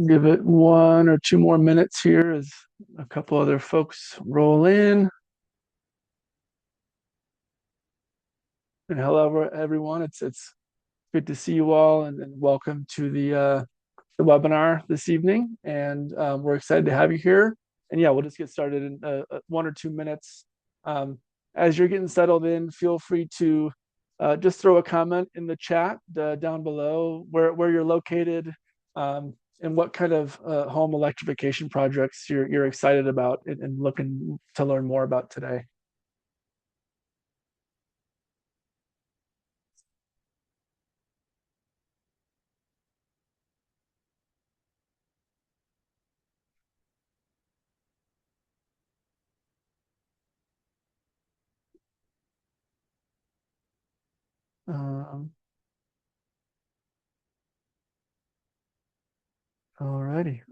Give it 1 or 2 more minutes here as a couple other folks roll in. And hello, everyone. It's good to see you all, and welcome to the webinar this evening. And we're excited to have you here. And yeah, we'll just get started in 1 or 2 minutes. Um, as you're getting settled in, feel free to just throw a comment in the chat down below where you're located, and what kind of home electrification projects you're excited about and looking to learn more about today. Um, All righty.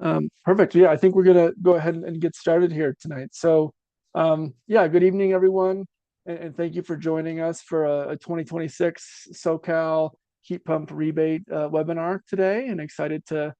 Perfect. Yeah, I think we're gonna go ahead and get started here tonight. So, yeah, good evening, everyone, and thank you for joining us for a 2026 SoCal heat pump rebate webinar today. And excited to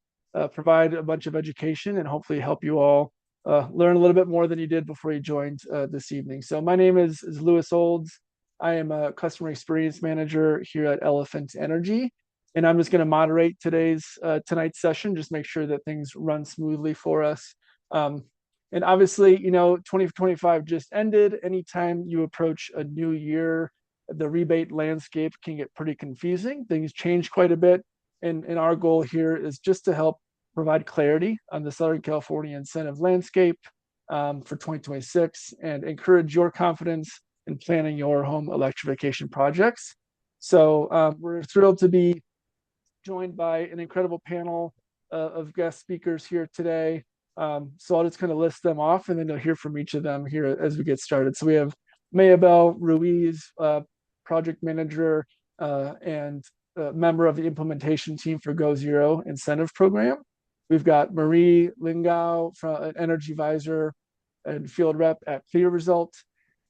provide a bunch of education and hopefully help you all learn a little bit more than you did before you joined this evening. So, my name is Lewis Olds. I am a customer experience manager here at Elephant Energy, and I'm just going to moderate tonight's session. Just make sure that things run smoothly for us. Um, and obviously, 2025 just ended. Anytime you approach a new year, the rebate landscape can get pretty confusing. Things change quite a bit, and our goal here is just to help provide clarity on the Southern California incentive landscape for 2026 and encourage your confidence in planning your home electrification projects. So we're thrilled to be joined by an incredible panel of guest speakers here today. So I'll just kind of list them off, and then you'll hear from each of them here as we get started. So we have Mayabel Ruiz, project manager and member of the implementation team for GoZero incentive program. We've got Marie Lingao, from an energy advisor and field rep at ClearResult,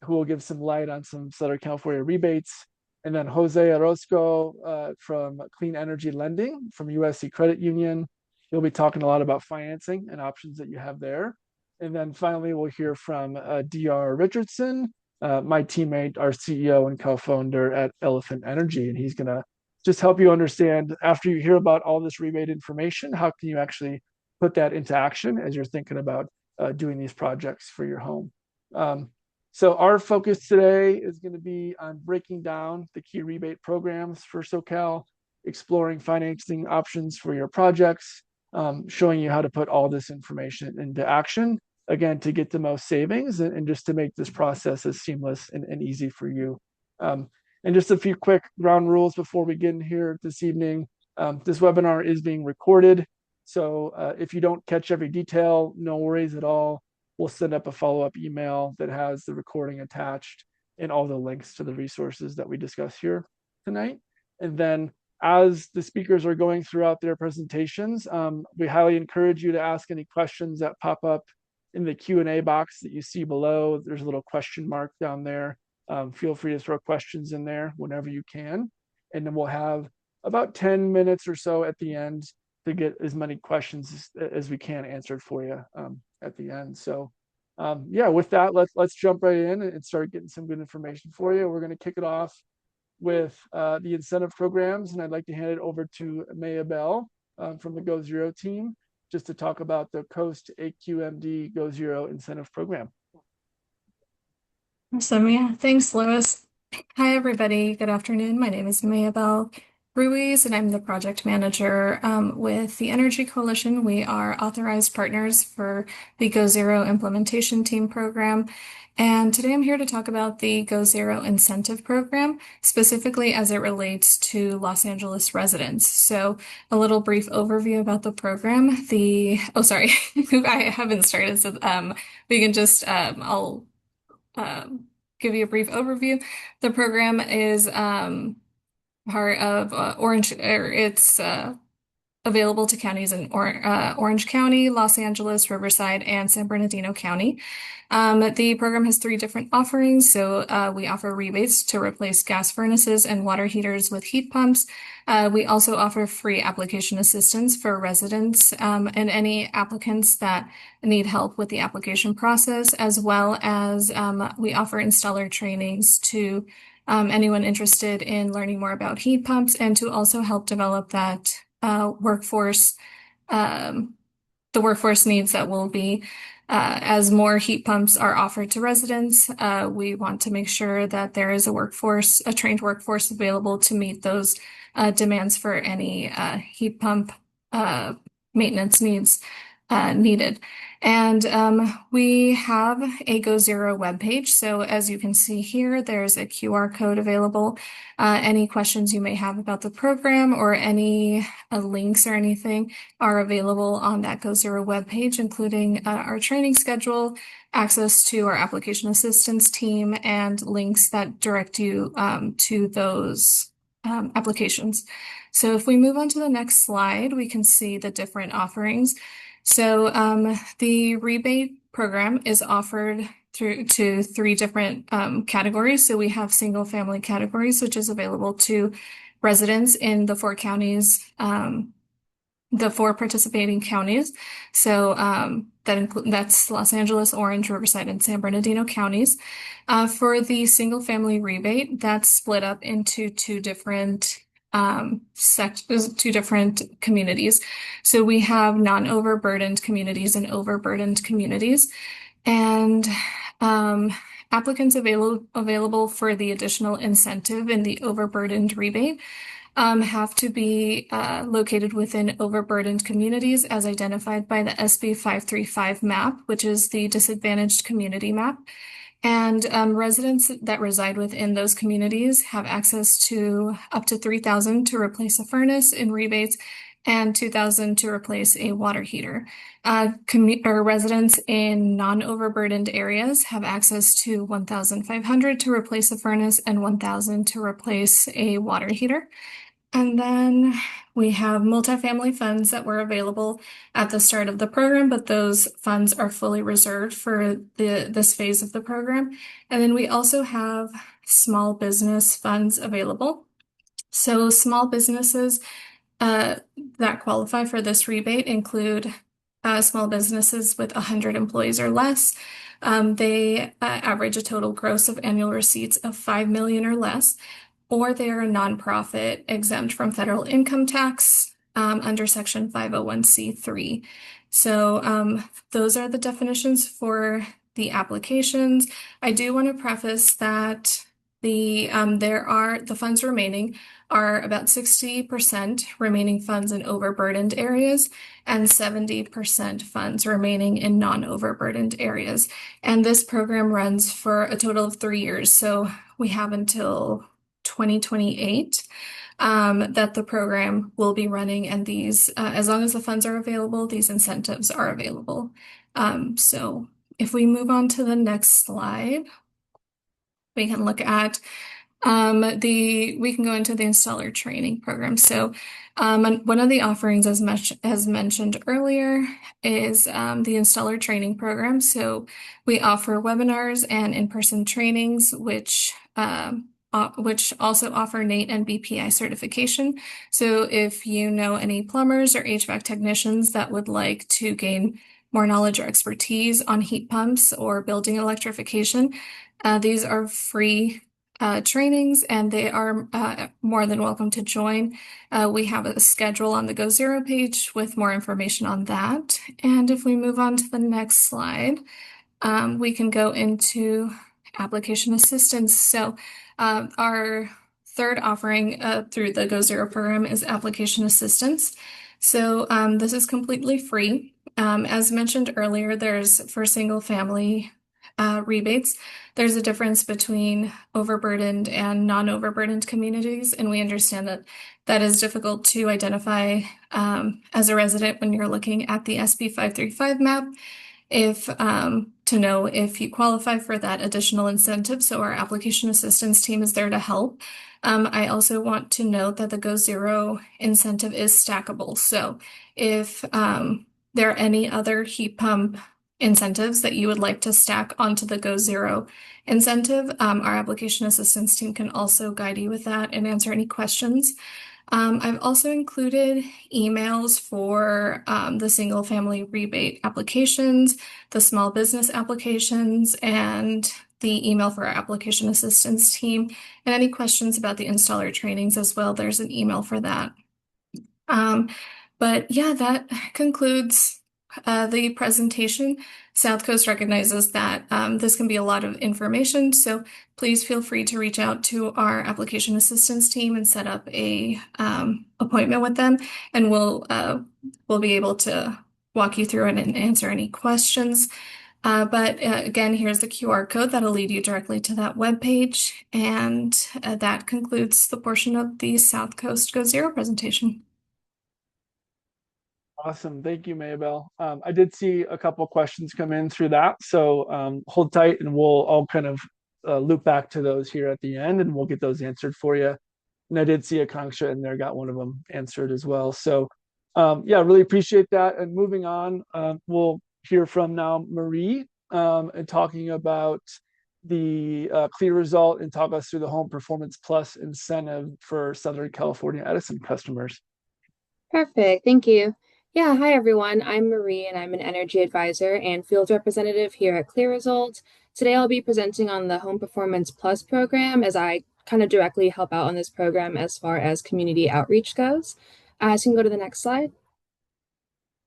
who will give some light on some Southern California rebates. And then Jose Orozco from Clean Energy Lending from USC Credit Union. He'll be talking a lot about financing and options that you have there. And then finally, we'll hear from DR Richardson, my teammate, our CEO and co-founder at Elephant Energy. And he's going to just help you understand, after you hear about all this rebate information, how can you actually put that into action as you're thinking about doing these projects for your home. So our focus today is going to be on breaking down the key rebate programs for SoCal, exploring financing options for your projects, showing you how to put all this information into action, again, to get the most savings and just to make this process as seamless and easy for you. And just a few quick ground rules before we get in here this evening. This webinar is being recorded. So if you don't catch every detail, no worries at all. We'll send up a follow-up email that has the recording attached and all the links to the resources that we discuss here tonight. And then as the speakers are going throughout their presentations, we highly encourage you to ask any questions that pop up in the Q&A box that you see below. There's a little question mark down there. Feel free to throw questions in there whenever you can. And then we'll have about 10 minutes or so at the end to get as many questions as we can answered for you at the end. So yeah, with that, let's jump right in and start getting some good information for you. We're going to kick it off with the incentive programs, and I'd like to hand it over to Mayabel from the GoZero team just to talk about the Coast AQMD GoZero incentive program. Awesome. Yeah. Thanks, Lewis. Hi, everybody. Good afternoon. My name is Mayabel Ruiz, and I'm the project manager with the Energy Coalition. We are authorized partners for the GoZero implementation team program. And today I'm here to talk about the GoZero incentive program, specifically as it relates to Los Angeles residents. So a little brief overview about the program. Oh, sorry, I haven't started. So we can just, I'll give you a brief overview. The program is part of Orange, or it's available to counties in Orange County, Los Angeles, Riverside, and San Bernardino County. The program has three different offerings. So we offer rebates to replace gas furnaces and water heaters with heat pumps. We also offer free application assistance for residents and any applicants that need help with the application process, as well as we offer installer trainings to anyone interested in learning more about heat pumps and to also help develop that workforce, the workforce needs that will be as more heat pumps are offered to residents. We want to make sure that there is a trained workforce available to meet those demands for any heat pump maintenance needs needed. And we have a GoZero webpage. So as you can see here, there's a QR code available. Any questions you may have about the program or any links or anything are available on that GoZero webpage, including our training schedule, access to our application assistance team, and links that direct you to those applications. So if we move on to the next slide, we can see the different offerings. So the rebate program is offered through to three different categories. So we have single family categories, which is available to residents in the four counties, the four participating counties. So that's Los Angeles, Orange, Riverside, and San Bernardino counties. For the single family rebate, that's split up into two different communities. So we have non-overburdened communities and overburdened communities. And applicants available for the additional incentive in the overburdened rebate have to be located within overburdened communities as identified by the SB 535 map, which is the disadvantaged community map. And residents that reside within those communities have access to up to $3,000 to replace a furnace in rebates and $2,000 to replace a water heater. Residents in non-overburdened areas have access to $1,500 to replace a furnace and $1,000 to replace a water heater. And then we have multifamily funds that were available at the start of the program, but those funds are fully reserved for this phase of the program. And then we also have small business funds available. So small businesses that qualify for this rebate include small businesses with 100 employees or less. They average a total gross of annual receipts of 5 million or less, or they are a nonprofit exempt from federal income tax under Section 501(c)(3). So those are the definitions for the applications. I do want to preface that the funds remaining are about 60% remaining funds in overburdened areas and 70% funds remaining in non-overburdened areas. And this program runs for a total of 3 years. So we have until 2028 that the program will be running, and these, as long as the funds are available, these incentives are available. So if we move on to the next slide, we can look at we can go into the installer training program. So one of the offerings, as mentioned earlier, is the installer training program. So we offer webinars and in-person trainings, which also offer NATE and BPI certification. So if you know any plumbers or HVAC technicians that would like to gain more knowledge or expertise on heat pumps or building electrification, these are free trainings, and they are more than welcome to join. We have a schedule on the GoZero page with more information on that. And if we move on to the next slide, we can go into application assistance. So our third offering through the GoZero program is application assistance. So this is completely free. As mentioned earlier, there's for single family rebates, there's a difference between overburdened and non-overburdened communities, and we understand that that is difficult to identify as a resident when you're looking at the SB 535 map. if to know if you qualify for that additional incentive. So our application assistance team is there to help. I also want to note that the GoZero incentive is stackable. So if there are any other heat pump incentives that you would like to stack onto the GoZero incentive, our application assistance team can also guide you with that and answer any questions. I've also included emails for the single family rebate applications, the small business applications, and the email for our application assistance team. And any questions about the installer trainings as well, there's an email for that. Um, but yeah, that concludes the presentation. South Coast recognizes that this can be a lot of information, so please feel free to reach out to our application assistance team and set up a appointment with them, and we'll be able to walk you through it and answer any questions. But again, here's the QR code that'll lead you directly to that webpage, and that concludes the portion of the South Coast GoZero presentation. Awesome. Thank you, Maybell. I did see a couple questions come in through that. So hold tight and we'll all kind of loop back to those here at the end and we'll get those answered for you. And I did see a Conksha in there, got one of them answered as well. So yeah, really appreciate that. And moving on, we'll hear from now Marie and talking about the ClearResult and talk us through the Home Performance Plus incentive for Southern California Edison customers. Perfect. Thank you. Yeah, hi everyone. I'm Marie and I'm an energy advisor and field representative here at ClearResult. Today I'll be presenting on the Home Performance Plus program as I kind of directly help out on this program as far as community outreach goes. So you can go to the next slide.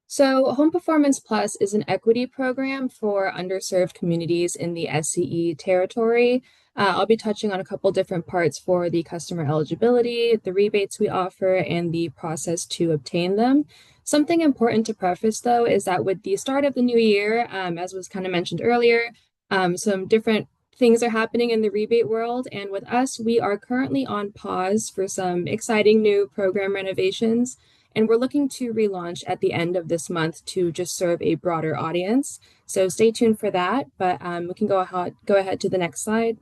So Home Performance Plus is an equity program for underserved communities in the SCE territory. I'll be touching on a couple different parts for the customer eligibility, the rebates we offer, and the process to obtain them. Something important to preface, though, is that with the start of the new year, as was kind of mentioned earlier, some different things are happening in the rebate world. And with us, we are currently on pause for some exciting new program renovations. And we're looking to relaunch at the end of this month to just serve a broader audience. So stay tuned for that, but we can go ahead to the next slide.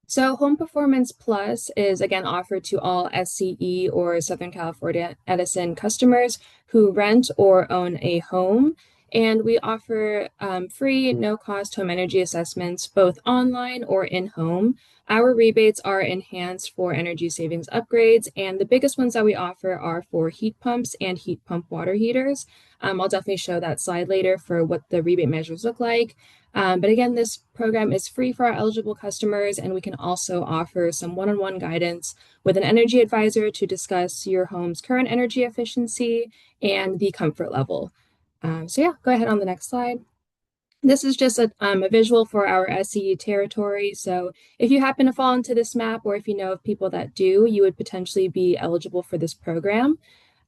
So Home Performance Plus is again offered to all SCE or Southern California Edison customers who rent or own a home. And we offer free, no-cost home energy assessments, both online or in-home. Our rebates are enhanced for energy savings upgrades, and the biggest ones that we offer are for heat pumps and heat pump water heaters. I'll definitely show that slide later for what the rebate measures look like. But again, this program is free for our eligible customers, and we can also offer some one-on-one guidance with an energy advisor to discuss your home's current energy efficiency and the comfort level. So yeah, go ahead on the next slide. This is just a visual for our SCE territory. So if you happen to fall into this map, or if you know of people that do, you would potentially be eligible for this program.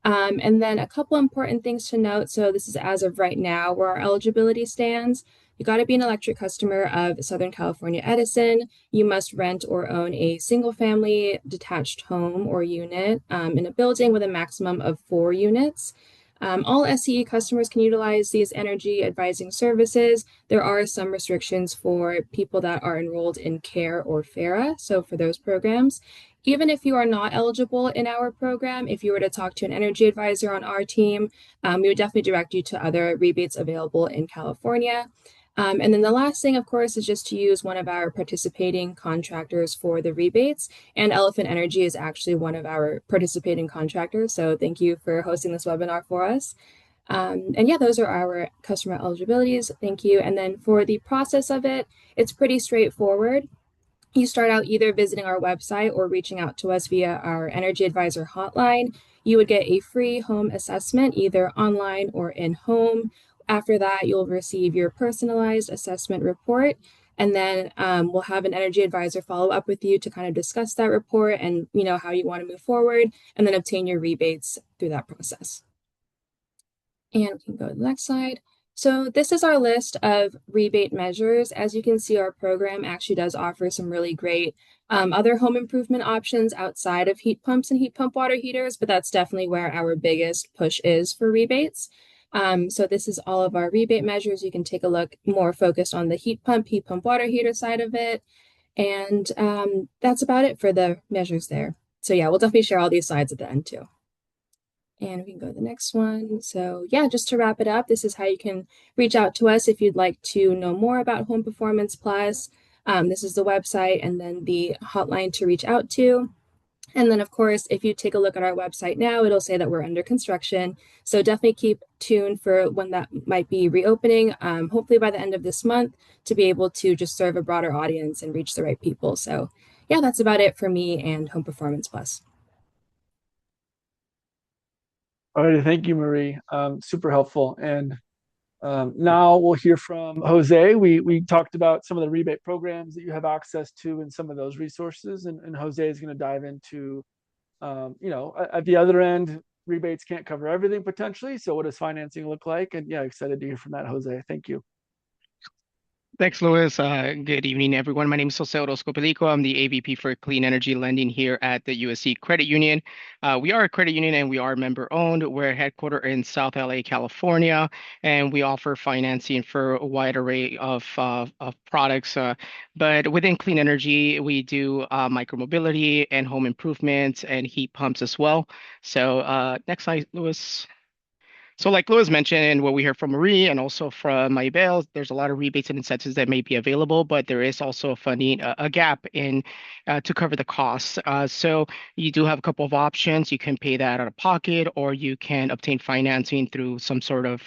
And then a couple important things to note. So this is as of right now where our eligibility stands. You got to be an electric customer of Southern California Edison. You must rent or own a single family detached home or unit in a building with a maximum of 4 units. All SCE customers can utilize these energy advising services. There are some restrictions for people that are enrolled in CARE or FARA, so for those programs. Even if you are not eligible in our program, if you were to talk to an energy advisor on our team, we would definitely direct you to other rebates available in California. And then the last thing, of course, is just to use one of our participating contractors for the rebates. And Elephant Energy is actually one of our participating contractors. So thank you for hosting this webinar for us. And yeah, those are our customer eligibilities. Thank you. And then for the process of it, it's pretty straightforward. You start out either visiting our website or reaching out to us via our energy advisor hotline. You would get a free home assessment, either online or in home. After that, you'll receive your personalized assessment report, and then we'll have an energy advisor follow up with you to kind of discuss that report and how you want to move forward, and then obtain your rebates through that process. And we can go to the next slide. So this is our list of rebate measures. As you can see, our program actually does offer some really great other home improvement options outside of heat pumps and heat pump water heaters, but that's definitely where our biggest push is for rebates. So this is all of our rebate measures. You can take a look more focused on the heat pump water heater side of it. And that's about it for the measures there. So yeah, we'll definitely share all these slides at the end too. And we can go to the next one. So yeah, just to wrap it up, this is how you can reach out to us if you'd like to know more about Home Performance Plus. This is the website and then the hotline to reach out to. And then, of course, if you take a look at our website now, it'll say that we're under construction. So definitely keep tuned for when that might be reopening, hopefully by the end of this month, to be able to just serve a broader audience and reach the right people. So yeah, that's about it for me and Home Performance Plus. All right, thank you, Marie. Super helpful. And now we'll hear from Jose. We talked about some of the rebate programs that you have access to and some of those resources, and Jose is going to dive into, at the other end, rebates can't cover everything potentially. So what does financing look like? And yeah, excited to hear from that, Jose. Thank you. Thanks, Louis. Good evening, everyone. My name is Jose Orozco Pelico. I'm the AVP for Clean Energy Lending here at the USC Credit Union. We are a credit union and we are member owned. We're headquartered in South LA, California, and we offer financing for a wide array of products. But within clean energy, we do micromobility and home improvements and heat pumps as well. So next slide, Louis. So like Louis mentioned, and what we heard from Marie and also from Maybell, there's a lot of rebates and incentives that may be available, but there is also a funding, a gap in to cover the costs. So you do have a couple of options. You can pay that out of pocket, or you can obtain financing through some sort of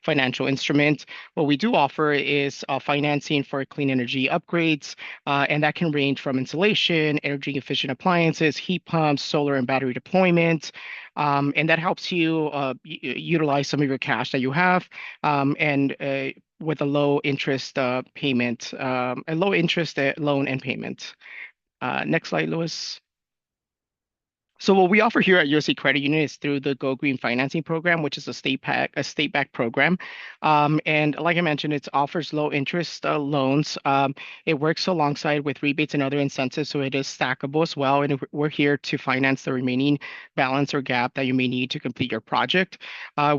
financial instrument. What we do offer is financing for clean energy upgrades, and that can range from insulation, energy efficient appliances, heat pumps, solar and battery deployment. And that helps you utilize some of your cash that you have and with a low interest payment, a low interest loan and payment. Next slide, Louis. So what we offer here at USC Credit Union is through the Go Green Financing Program, which is a state-backed program. And like I mentioned, it offers low interest loans. It works alongside with rebates and other incentives, so it is stackable as well. And we're here to finance the remaining balance or gap that you may need to complete your project.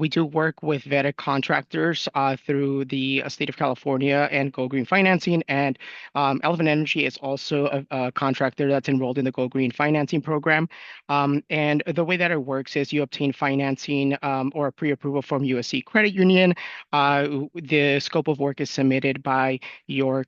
We do work with vetted contractors through the state of California and Go Green Financing. And Elephant Energy is also a contractor that's enrolled in the Go Green Financing Program. And the way that it works is you obtain financing or a pre-approval from USC Credit Union. The scope of work is submitted by your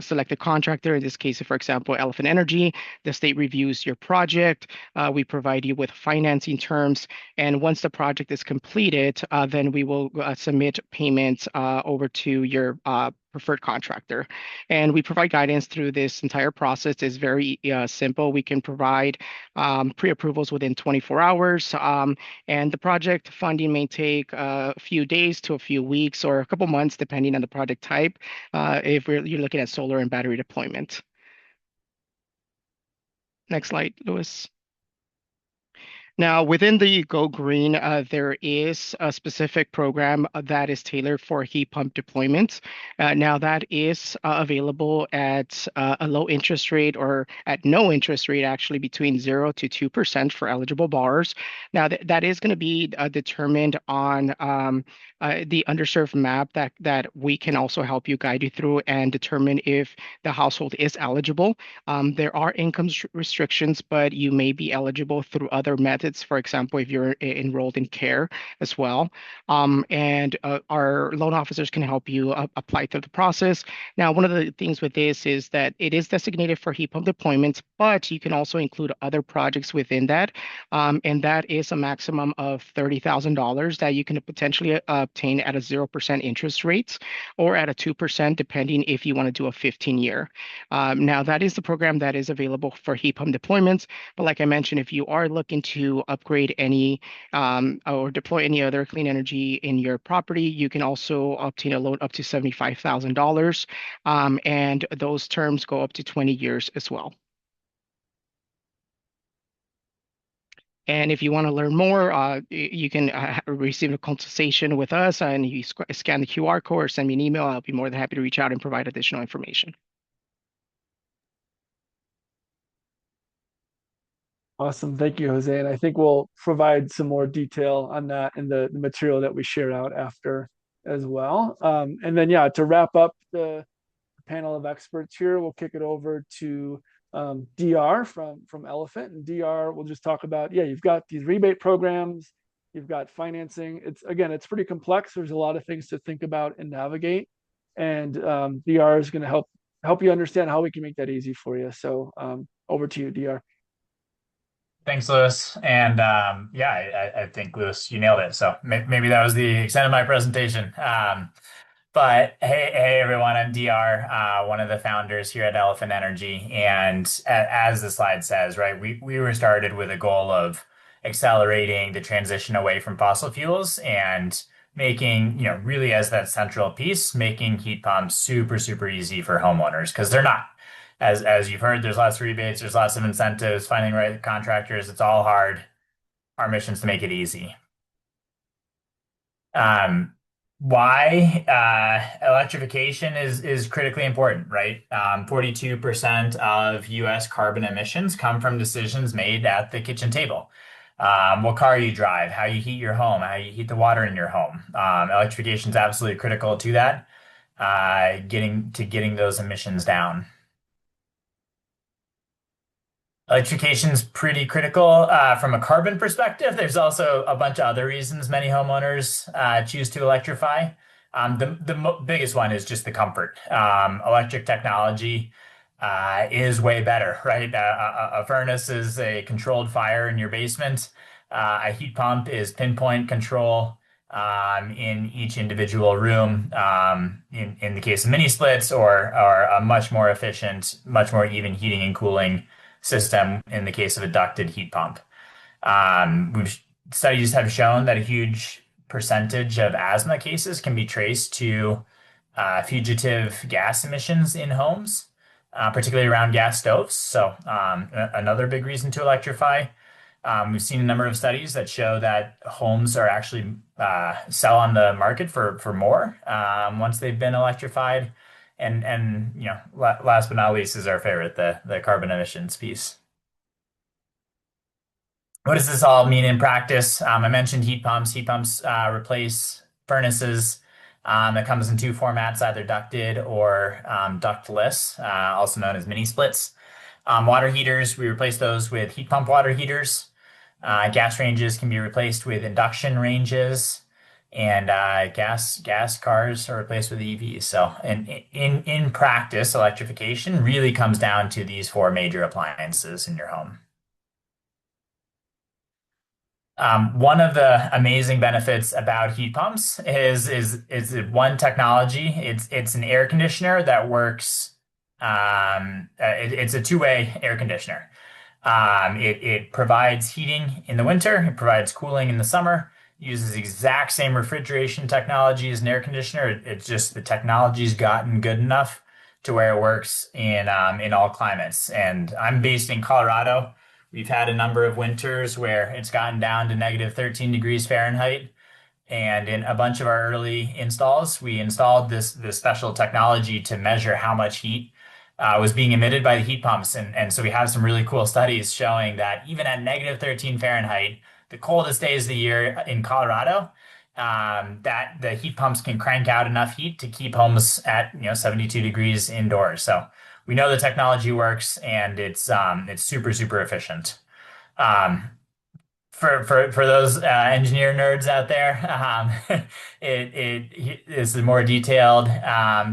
selected contractor. In this case, for example, Elephant Energy. The state reviews your project. We provide you with financing terms. And once the project is completed, then we will submit payments over to your preferred contractor. And we provide guidance through this entire process. It's very simple. We can provide pre-approvals within 24 hours. And the project funding may take a few days to a few weeks or a couple months, depending on the project type, if you're looking at solar and battery deployment. Next slide, Louis. Now, within the Go Green, there is a specific program that is tailored for heat pump deployments. Now, that is available at a low interest rate or at no interest rate, actually between 0 to 2% for eligible borrowers. Now, that is going to be determined on the underserved map that we can also help you guide you through and determine if the household is eligible. There are income restrictions, but you may be eligible through other methods. For example, if you're enrolled in CARE as well. And our loan officers can help you apply through the process. Now, one of the things with this is that it is designated for heat pump deployments, but you can also include other projects within that. And that is a maximum of $30,000 that you can potentially obtain at a 0% interest rate or at a 2%, depending if you want to do a 15-year. Now, that is the program that is available for heat pump deployments. But like I mentioned, if you are looking to upgrade any or deploy any other clean energy in your property, you can also obtain a loan up to $75,000. And those terms go up to 20 years as well. And if you want to learn more, you can receive a consultation with us and you scan the QR code or send me an email. I'll be more than happy to reach out and provide additional information. Awesome. Thank you, Jose. And I think we'll provide some more detail on that in the material that we share out after as well. And then, yeah, to wrap up the panel of experts here, we'll kick it over to DR from Elephant. And DR, we'll just talk about, yeah, you've got these rebate programs, you've got financing. It's pretty complex. There's a lot of things to think about and navigate. And DR is going to help you understand how we can make that easy for you. So over to you, DR. Thanks, Lewis. And yeah, I think, Lewis, you nailed it. So maybe that was the extent of my presentation. But hey, everyone, I'm DR, one of the founders here at Elephant Energy. And as the slide says, right, we were started with a goal of accelerating the transition away from fossil fuels and making, really as that central piece, making heat pumps super, super easy for homeowners because they're not. As you've heard, there's lots of rebates, there's lots of incentives, finding the right contractors. It's all hard. Our mission is to make it easy. Why electrification is critically important, right? 42% of US carbon emissions come from decisions made at the kitchen table. What car you drive, how you heat your home, how you heat the water in your home. Electrification is absolutely critical to that, getting those emissions down. Electrification is pretty critical from a carbon perspective. There's also a bunch of other reasons many homeowners choose to electrify. The biggest one is just the comfort. Electric technology is way better, right? A furnace is a controlled fire in your basement. A heat pump is pinpoint control in each individual room. In the case of mini splits, or a much more efficient, much more even heating and cooling system in the case of a ducted heat pump. Studies have shown that a huge percentage of asthma cases can be traced to fugitive gas emissions in homes, particularly around gas stoves. So another big reason to electrify. We've seen a number of studies that show that homes are actually sell on the market for more once they've been electrified. And last but not least is our favorite, the carbon emissions piece. What does this all mean in practice? I mentioned heat pumps. Heat pumps replace furnaces. It comes in two formats, either ducted or ductless, also known as mini splits. Water heaters, we replace those with heat pump water heaters. Gas ranges can be replaced with induction ranges. And gas cars are replaced with EVs. So in practice, electrification really comes down to these four major appliances in your home. One of the amazing benefits about heat pumps is one technology. It's an air conditioner that works. It's a two-way air conditioner. It provides heating in the winter. It provides cooling in the summer. Uses the exact same refrigeration technology as an air conditioner. It's just the technology's gotten good enough to where it works in all climates. And I'm based in Colorado. We've had a number of winters where it's gotten down to negative 13 degrees Fahrenheit. And in a bunch of our early installs, we installed this special technology to measure how much heat was being emitted by the heat pumps. And so we have some really cool studies showing that even at negative 13 Fahrenheit, the coldest days of the year in Colorado, that the heat pumps can crank out enough heat to keep homes at 72 degrees indoors. So we know the technology works, and it's super, super efficient. For those engineer nerds out there, it is a more detailed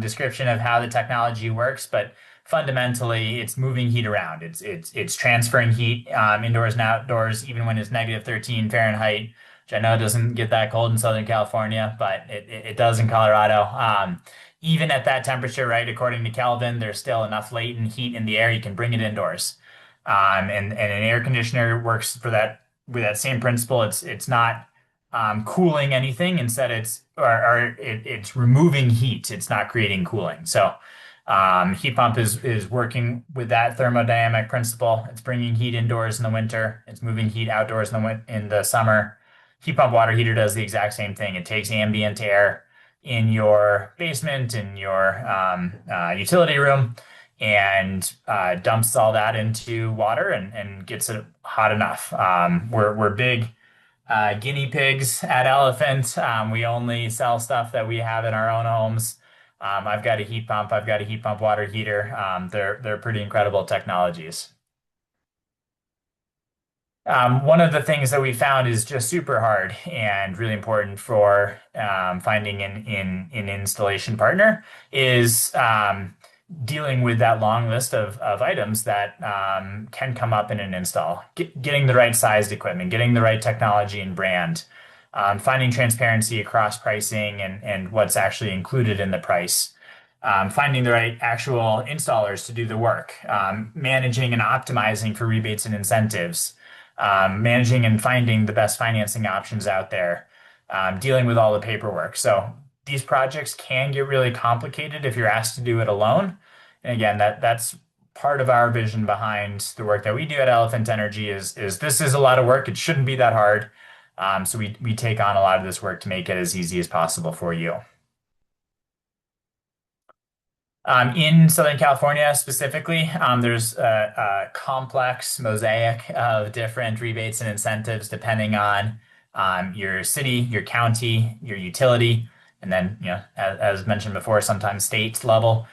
description of how the technology works, but fundamentally, it's moving heat around. It's transferring heat indoors and outdoors, even when it's negative 13 Fahrenheit, which I know doesn't get that cold in Southern California, but it does in Colorado. Even at that temperature, right, according to Kelvin, there's still enough latent heat in the air, you can bring it indoors. And an air conditioner works with that same principle. It's not cooling anything. Instead, it's removing heat. It's not creating cooling. So heat pump is working with that thermodynamic principle. It's bringing heat indoors in the winter. It's moving heat outdoors in the summer. Heat pump water heater does the exact same thing. It takes ambient air in your basement, in your utility room, and dumps all that into water and gets it hot enough. We're big guinea pigs at Elephant. We only sell stuff that we have in our own homes. I've got a heat pump. I've got a heat pump water heater. They're pretty incredible technologies. One of the things that we found is just super hard and really important for finding an installation partner is dealing with that long list of items that can come up in an install. Getting the right sized equipment, getting the right technology and brand, finding transparency across pricing and what's actually included in the price. Finding the right actual installers to do the work, managing and optimizing for rebates and incentives, managing and finding the best financing options out there, dealing with all the paperwork. So these projects can get really complicated if you're asked to do it alone. And again, that's part of our vision behind the work that we do at Elephant Energy is this is a lot of work. It shouldn't be that hard. So we take on a lot of this work to make it as easy as possible for you. In Southern California specifically, there's a complex mosaic of different rebates and incentives depending on your city, your county, your utility, and then, as mentioned before, sometimes state level.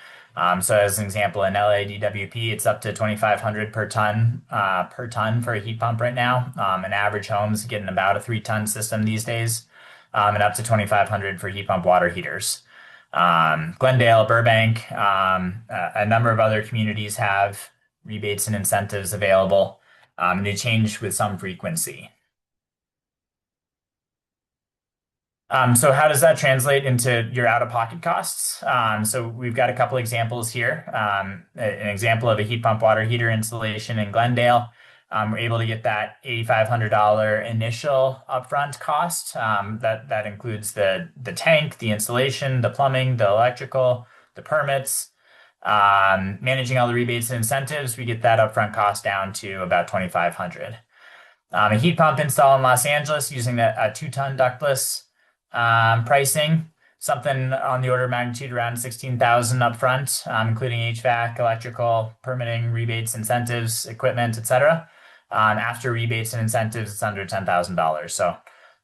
So as an example, in LA DWP, it's up to 2,500 per ton for a heat pump right now. An average home's getting about a 3-ton system these days, and up to 2,500 for heat pump water heaters. Glendale, Burbank, a number of other communities have rebates and incentives available, and they change with some frequency. So how does that translate into your out-of-pocket costs? So we've got a couple examples here. An example of a heat pump water heater installation in Glendale. We're able to get that $8,500 initial upfront cost. That includes the tank, the installation, the plumbing, the electrical, the permits, managing all the rebates and incentives. We get that upfront cost down to about $2,500. A heat pump install in Los Angeles using a 2-ton ductless pricing, something on the order of magnitude around $16,000 upfront, including HVAC, electrical, permitting, rebates, incentives, equipment, etc. After rebates and incentives, it's under $10,000. So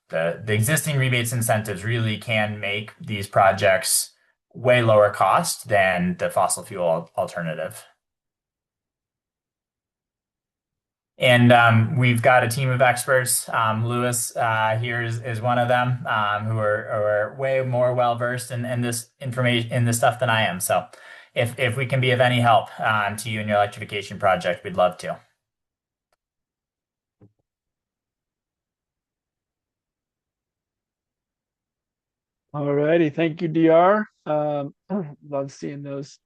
the existing rebates and incentives really can make these projects way lower cost than the fossil fuel alternative. And we've got a team of experts. Lewis here is one of them who are way more well versed in this information, in this stuff than I am. So if we can be of any help to you in your electrification project, we'd love to. All righty, thank you, DR. Love seeing those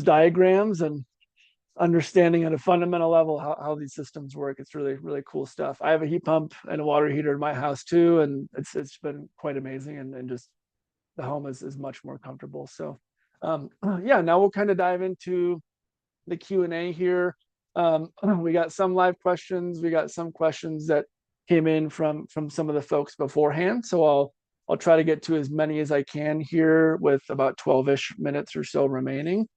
diagrams and understanding at a fundamental level how these systems work. It's really, really cool stuff. I have a heat pump and a water heater in my house too, and it's been quite amazing, and just the home is much more comfortable. So yeah, now we'll kind of dive into the Q&A here. We got some live questions. We got some questions that came in from some of the folks beforehand. So I'll try to get to as many as I can here with about 12-ish minutes or so remaining.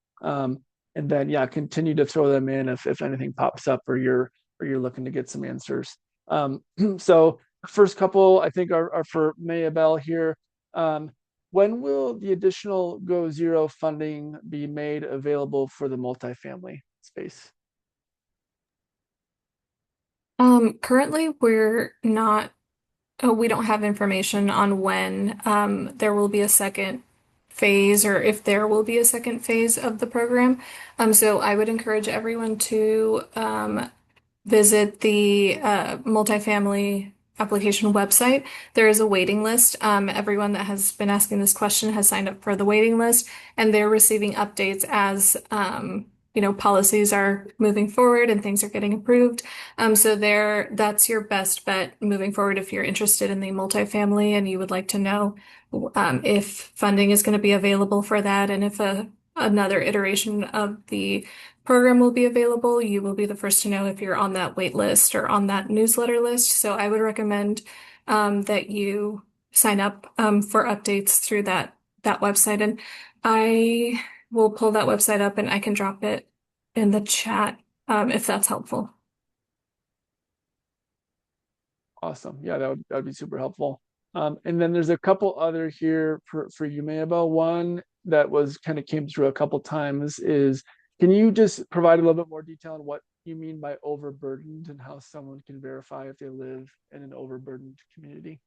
And then, yeah, continue to throw them in if anything pops up or you're looking to get some answers. So first couple, I think, are for Mayabel here. When will the additional GoZero funding be made available for the multifamily space? Currently, we don't have information on when there will be a second phase or if there will be a second phase of the program. So I would encourage everyone to visit the multifamily application website. There is a waiting list. Everyone that has been asking this question has signed up for the waiting list, and they're receiving updates as policies are moving forward and things are getting approved. So that's your best bet moving forward if you're interested in the multifamily and you would like to know if funding is going to be available for that, and if another iteration of the program will be available. You will be the first to know if you're on that wait list or on that newsletter list. So I would recommend that you sign up for updates through that website. And I we'll pull that website up and I can drop it in the chat if that's helpful. Awesome. Yeah, that'd be super helpful. And then there's a couple other here for you, Mayabel. One that was kind of came through a couple times is, can you just provide a little bit more detail on what you mean by overburdened and how someone can verify if they live in an overburdened community?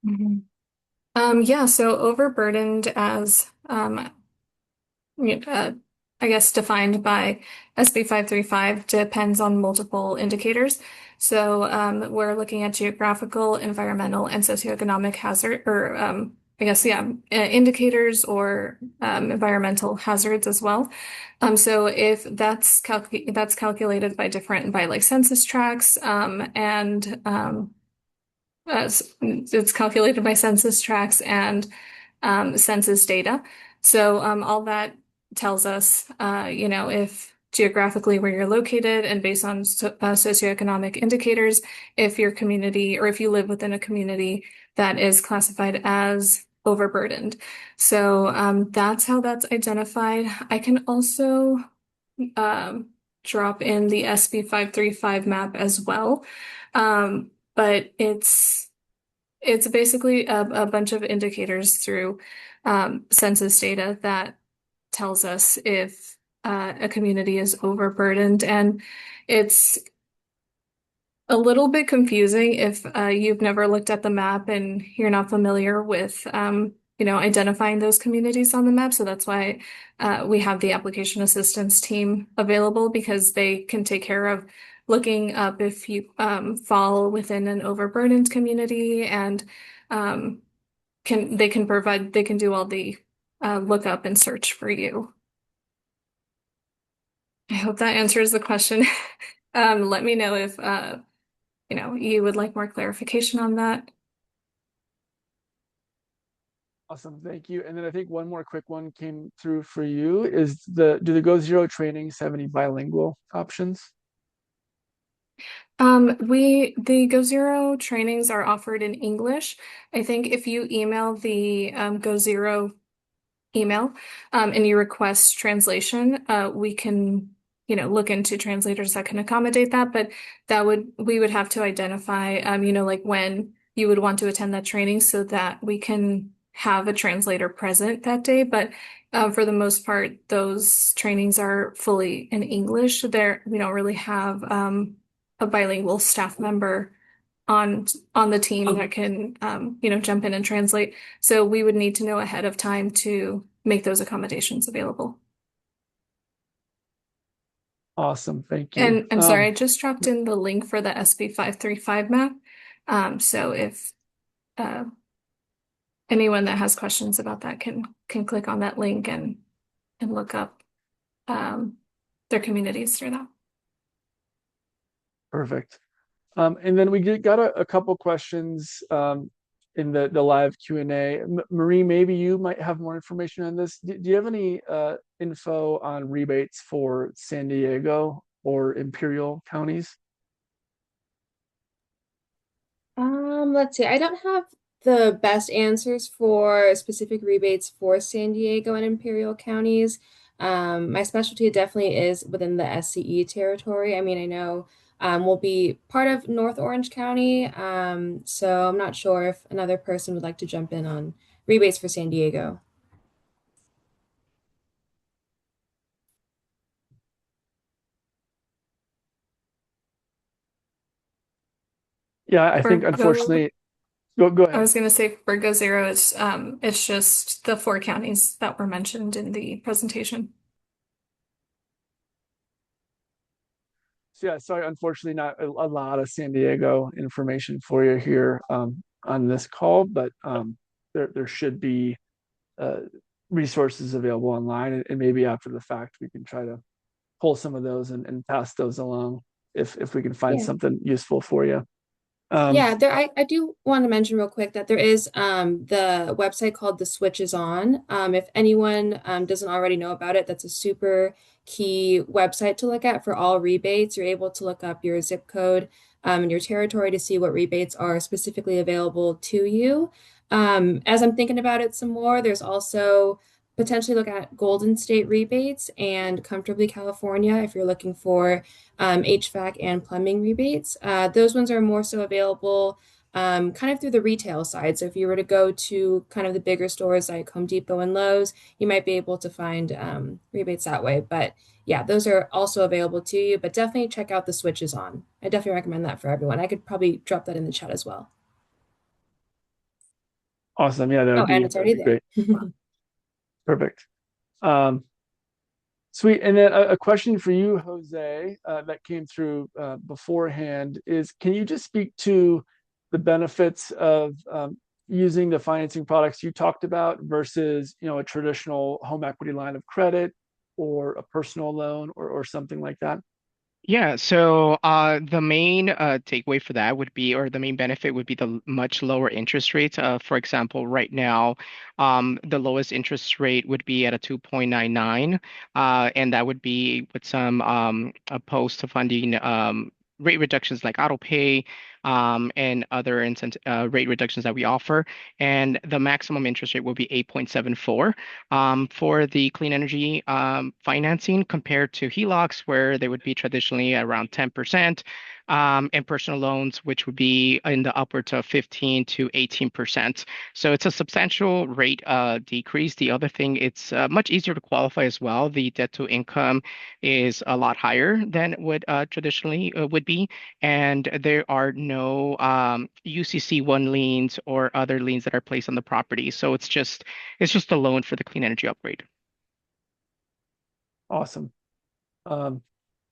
Mhm. Yeah, so overburdened as uh, I guess defined by SB 535 depends on multiple indicators. So we're looking at geographical, environmental, and socioeconomic hazard, or I guess, yeah, indicators or environmental hazards as well. So if that's calculated by like census tracts, and it's calculated by census tracts and census data. So all that tells us, if geographically where you're located and based on socioeconomic indicators, if your community or if you live within a community that is classified as overburdened. So that's how that's identified. I can also drop in the SB 535 map as well. But it's basically a bunch of indicators through census data that tells us if a community is overburdened. And it's a little bit confusing if you've never looked at the map and you're not familiar with identifying those communities on the map. So that's why we have the application assistance team available, because they can take care of looking up if you fall within an overburdened community, and they can do all the lookup and search for you. I hope that answers the question. Let me know if you would like more clarification on that. Awesome, thank you. And then I think one more quick one came through for you is do the GoZero trainings have any bilingual options? The GoZero trainings are offered in English. I think if you email the GoZero email and you request translation, we can, look into translators that can accommodate that. But we would have to identify, like when you would want to attend that training so that we can have a translator present that day. But for the most part, those trainings are fully in English. We don't really have a bilingual staff member on the team that can jump in and translate. So we would need to know ahead of time to make those accommodations available. Awesome, thank you. And I'm sorry, I just dropped in the link for the SB 535 map. So if anyone that has questions about that can click on that link and look up their communities through that. Perfect. And then we got a couple questions in the live Q&A. Marie, maybe you might have more information on this. Do you have any info on rebates for San Diego or Imperial counties? Let's see. I don't have the best answers for specific rebates for San Diego and Imperial counties. My specialty definitely is within the SCE territory. I mean, I know we'll be part of North Orange County, so I'm not sure if another person would like to jump in on rebates for San Diego. Yeah, I think Go- unfortunately, go I was ahead. going to say for GoZero, it's just the 4 counties that were mentioned in the presentation. So yeah, sorry, unfortunately not a lot of San Diego information for you here on this call, but there should be uh, resources available online, and maybe after the fact we can try to pull some of those and pass those along if we can find Yeah. something useful for you. Yeah, I do want to mention real quick that there is the website called The Switch Is On. If anyone doesn't already know about it, that's a super key website to look at for all rebates. You're able to look up your zip code and your territory to see what rebates are specifically available to you. As I'm thinking about it some more, there's also potentially look at Golden State rebates and Comfortably California if you're looking for HVAC and plumbing rebates. Those ones are more so available kind of through the retail side. So if you were to go to kind of the bigger stores like Home Depot and Lowe's, you might be able to find rebates that way. But yeah, those are also available to you, but definitely check out the switches on. I definitely recommend that for everyone. I could probably drop that in the chat as well. Awesome. Yeah, Oh, and it's that'd already be there. great. Perfect. Sweet. And then a question for you, Jose, that came through beforehand is, can you just speak to the benefits of using the financing products you talked about versus, a traditional home equity line of credit or a personal loan or something like that? Yeah, so the main takeaway for that would be, or the main benefit would be the much lower interest rates. For example, right now, the lowest interest rate would be at a 2.99, and that would be with some post-funding rate reductions like auto pay and other rate reductions that we offer. And the maximum interest rate will be 8.74 for the clean energy financing compared to HELOCs, where they would be traditionally around 10%, and personal loans, which would be in the upwards of 15 to 18%. So it's a substantial rate decrease. The other thing, it's much easier to qualify as well. The debt to income is a lot higher than what traditionally would be, and there are no UCC1 liens or other liens that are placed on the property. So it's just a loan for the clean energy upgrade. Awesome.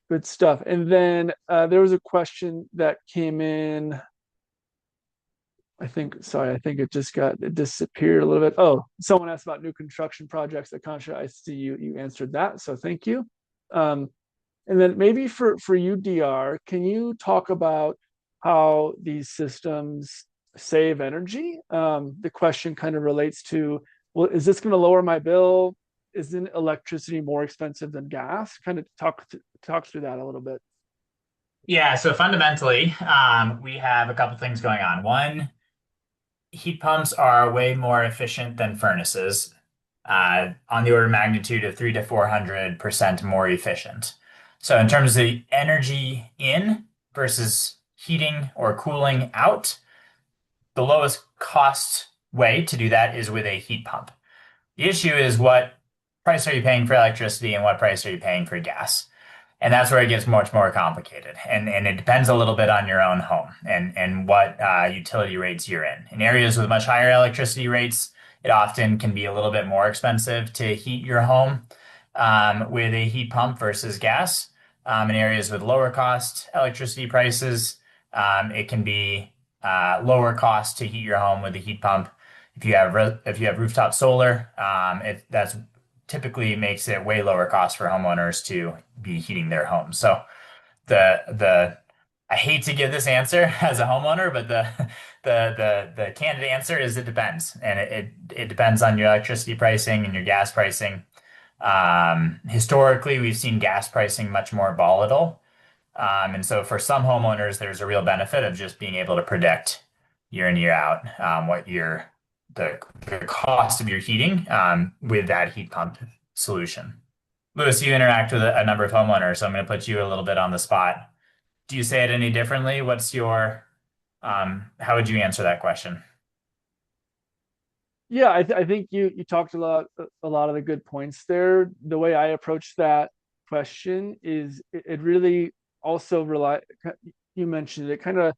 Good stuff. And then there was a question that came in. I think it disappeared a little bit. Oh, someone asked about new construction projects at Concha. I see you answered that, so thank you. And then maybe for you, DR, can you talk about how these systems save energy? The question kind of relates to, well, is this going to lower my bill? Isn't electricity more expensive than gas? Kind of talk through that a little bit. Yeah, so fundamentally, we have a couple things going on. One, heat pumps are way more efficient than furnaces, on the order of magnitude of 300 to 400% more efficient. So in terms of the energy in versus heating or cooling out, the lowest cost way to do that is with a heat pump. The issue is, what price are you paying for electricity and what price are you paying for gas? And that's where it gets much more complicated. And it depends a little bit on your own home and what utility rates you're in. In areas with much higher electricity rates, it often can be a little bit more expensive to heat your home with a heat pump versus gas. In areas with lower cost electricity prices, it can be lower cost to heat your home with a heat pump. If you have rooftop solar, that's typically makes it way lower cost for homeowners to be heating their homes. So I hate to give this answer as a homeowner, but the candid answer is it depends, and it depends on your electricity pricing and your gas pricing. Historically, we've seen gas pricing much more volatile, and so for some homeowners, there's a real benefit of just being able to predict year in year out what the cost of your heating with that heat pump solution. Lewis, you interact with a number of homeowners, so I'm going to put you a little bit on the spot. Do you say it any differently? How would you answer that question? Yeah, I think you talked a lot of the good points there. The way I approach that question is it really also you mentioned it kind of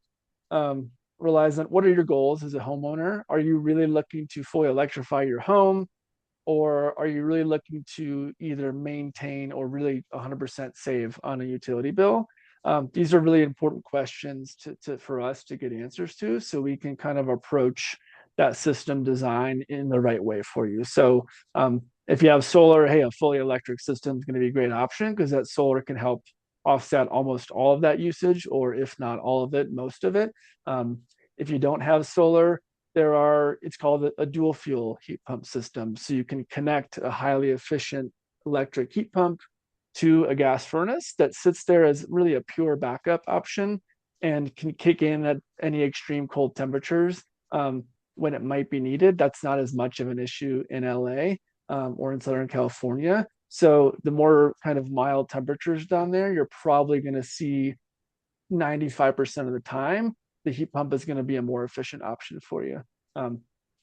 relies on, what are your goals as a homeowner? Are you really looking to fully electrify your home, or are you really looking to either maintain or really 100% save on a utility bill? These are really important questions for us to get answers to, so we can kind of approach that system design in the right way for you. So if you have solar, hey, a fully electric system is going to be a great option, because that solar can help offset almost all of that usage, or if not all of it, most of it. If you don't have solar, it's called a dual fuel heat pump system. So you can connect a highly efficient electric heat pump to a gas furnace that sits there as really a pure backup option, and can kick in at any extreme cold temperatures when it might be needed. That's not as much of an issue in LA. or in Southern California. So the more kind of mild temperatures down there, you're probably going to see 95% of the time, the heat pump is going to be a more efficient option for you.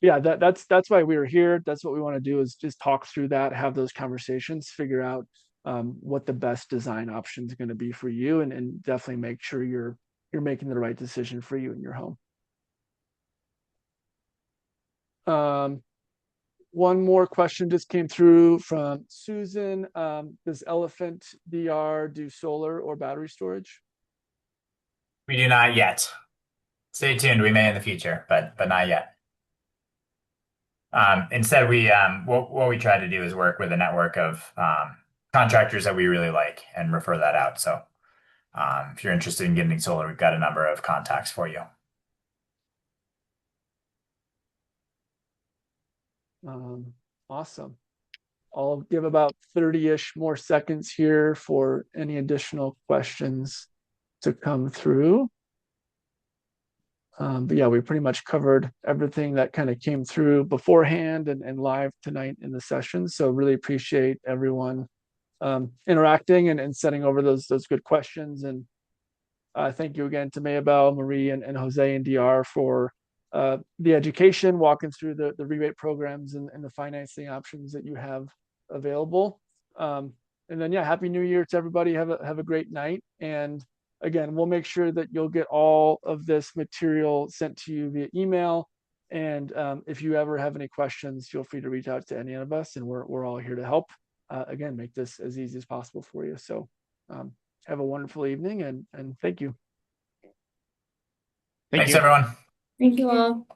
Yeah, that's why we were here. That's what we want to do, is just talk through that, have those conversations, figure out what the best design option is going to be for you, and definitely make sure you're making the right decision for you in your home. One more question just came through from Susan. Does Elephant DR do solar or battery storage? We do not yet. Stay tuned. We may in the future, but not yet. Instead, what we try to do is work with a network of contractors that we really like and refer that out. So if you're interested in getting solar, we've got a number of contacts for you. Awesome. I'll give about 30-ish more seconds here for any additional questions to come through. But yeah, we pretty much covered everything that kind of came through beforehand and live tonight in the session. So really appreciate everyone interacting and sending over those good questions. And thank you again to Mayabel, Marie, and Jose and DR for the education, walking through the rebate programs and the financing options that you have available. And then, yeah, Happy New Year to everybody. Have a great night. And again, we'll make sure that you'll get all of this material sent to you via email. And if you ever have any questions, feel free to reach out to any of us, and we're all here to help. Again, make this as easy as possible for you. So have a wonderful evening, and thank you. Thanks, everyone. Thank you all.